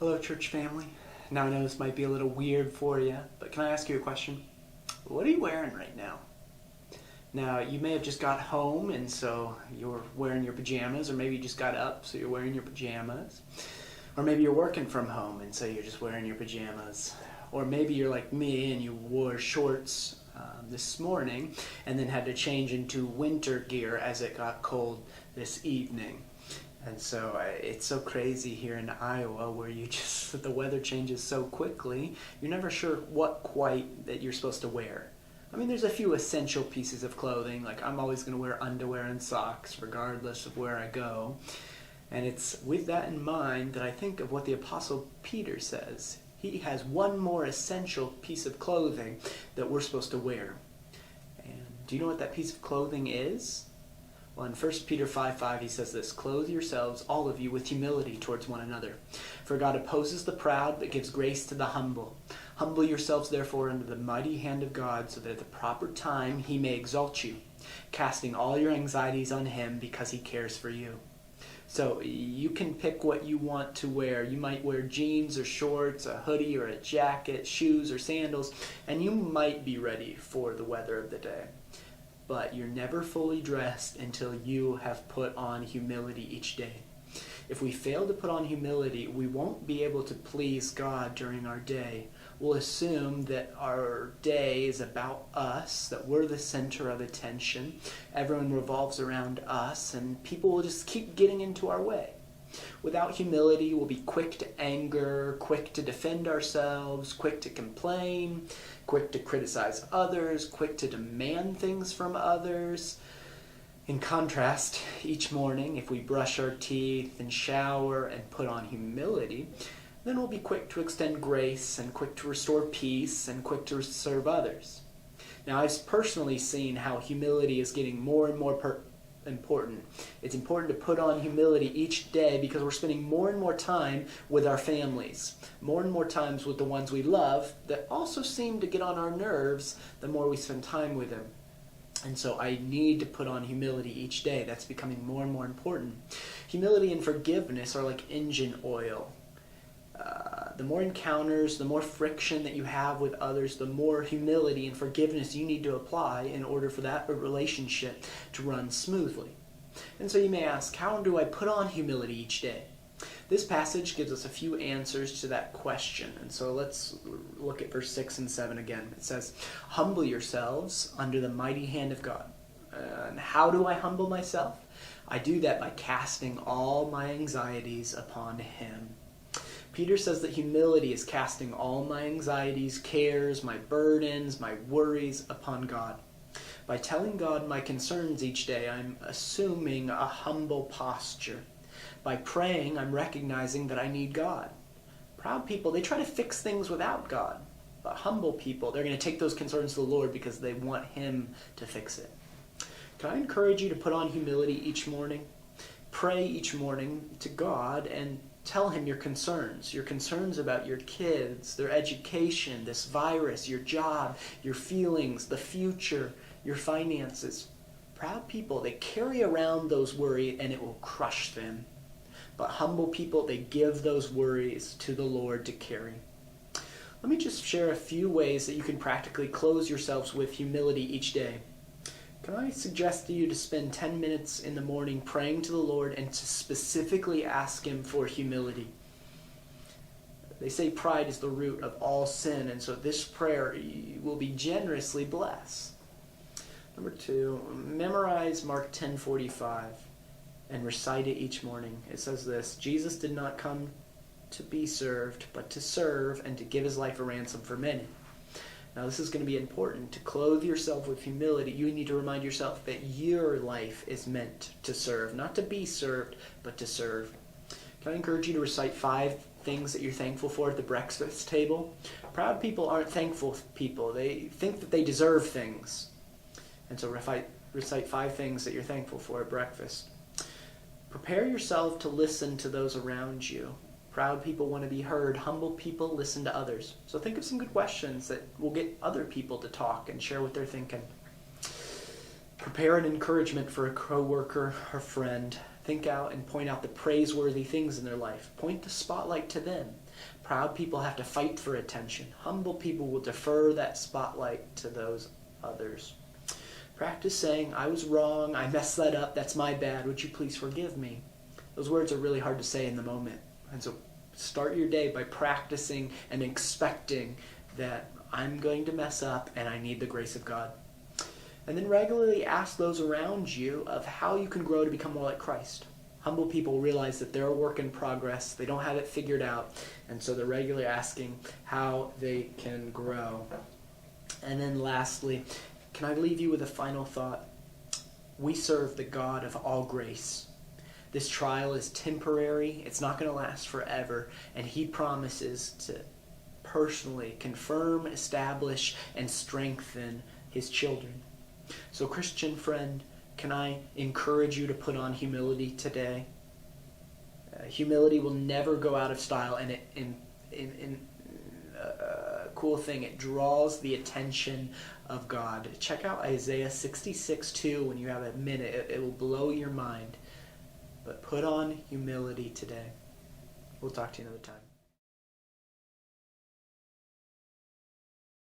Hello, church family. Now I know this might be a little weird for you, but can I ask you a question? What are you wearing right now? Now, you may have just got home and so you're wearing your pajamas, or maybe you just got up so you're wearing your pajamas. Or maybe you're working from home and so you're just wearing your pajamas. Or maybe you're like me and you wore shorts this morning and then had to change into winter gear as it got cold this evening. And so it's so crazy here in Iowa where the weather changes so quickly, you're never sure what quite that you're supposed to wear. I mean, there's a few essential pieces of clothing, like I'm always going to wear underwear and socks regardless of where I go. And it's with that in mind that I think of what the Apostle Peter says. He has one more essential piece of clothing that we're supposed to wear. And do you know what that piece of clothing is? Well, in 1 Peter 5:5, he says this: "Clothe yourselves, all of you, with humility towards one another. For God opposes the proud, but gives grace to the humble. Humble yourselves, therefore, under the mighty hand of God, so that at the proper time he may exalt you, casting all your anxieties on him, because he cares for you." So you can pick what you want to wear. You might wear jeans or shorts, a hoodie or a jacket, shoes or sandals, and you might be ready for the weather of the day. But you're never fully dressed until you have put on humility each day. If we fail to put on humility, we won't be able to please God during our day. We'll assume that our day is about us, that we're the center of attention. Everyone revolves around us, and people will just keep getting into our way. Without humility, we'll be quick to anger, quick to defend ourselves, quick to complain, quick to criticize others, quick to demand things from others. In contrast, each morning, if we brush our teeth and shower and put on humility, then we'll be quick to extend grace and quick to restore peace and quick to serve others. Now, I've personally seen how humility is getting more and more important. It's important to put on humility each day because we're spending more and more time with our families, more and more times with the ones we love that also seem to get on our nerves the more we spend time with them. And so I need to put on humility each day. That's becoming more and more important. Humility and forgiveness are like engine oil. The more encounters, the more friction that you have with others, the more humility and forgiveness you need to apply in order for that relationship to run smoothly. And so you may ask, how do I put on humility each day? This passage gives us a few answers to that question. And so let's look at verse 6 and 7 again. It says, "Humble yourselves under the mighty hand of God." And how do I humble myself? I do that by casting all my anxieties upon him. Peter says that humility is casting all my anxieties, cares, my burdens, my worries upon God. By telling God my concerns each day, I'm assuming a humble posture. By praying, I'm recognizing that I need God. Proud people, they try to fix things without God. But humble people, they're going to take those concerns to the Lord because they want him to fix it. Can I encourage you to put on humility each morning? Pray each morning to God and tell him your concerns about your kids, their education, this virus, your job, your feelings, the future, your finances. Proud people, they carry around those worries and it will crush them. But humble people, they give those worries to the Lord to carry. Let me just share a few ways that you can practically clothe yourselves with humility each day. Can I suggest to you to spend 10 minutes in the morning praying to the Lord and to specifically ask him for humility? They say pride is the root of all sin, and so this prayer will be generously blessed. Number 2, memorize Mark 10:45 and recite it each morning. It says this: "Jesus did not come to be served, but to serve and to give his life a ransom for many." Now, this is going to be important. To clothe yourself with humility, you need to remind yourself that your life is meant to serve, not to be served, but to serve. Can I encourage you to recite 5 things that you're thankful for at the breakfast table? Proud people aren't thankful people. They think that they deserve things. And so recite 5 things that you're thankful for at breakfast. Prepare yourself to listen to those around you. Proud people want to be heard. Humble people listen to others. So think of some good questions that will get other people to talk and share what they're thinking. Prepare an encouragement for a coworker or friend. Think out and point out the praiseworthy things in their life. Point the spotlight to them. Proud people have to fight for attention. Humble people will defer that spotlight to those others. Practice saying, I was wrong, I messed that up, that's my bad, would you please forgive me? Those words are really hard to say in the moment. And so start your day by practicing and expecting that I'm going to mess up and I need the grace of God. And then regularly ask those around you of how you can grow to become more like Christ. Humble people realize that they're a work in progress. They don't have it figured out. And so they're regularly asking how they can grow. And then lastly, can I leave you with a final thought? We serve the God of all grace. This trial is temporary. It's not going to last forever. And he promises to personally confirm, establish, and strengthen his children. So Christian friend, can I encourage you to put on humility today? Humility will never go out of style, and cool thing, it draws the attention of God. Check out Isaiah 66:2 when you have a minute. It will blow your mind. But put on humility today. We'll talk to you another time.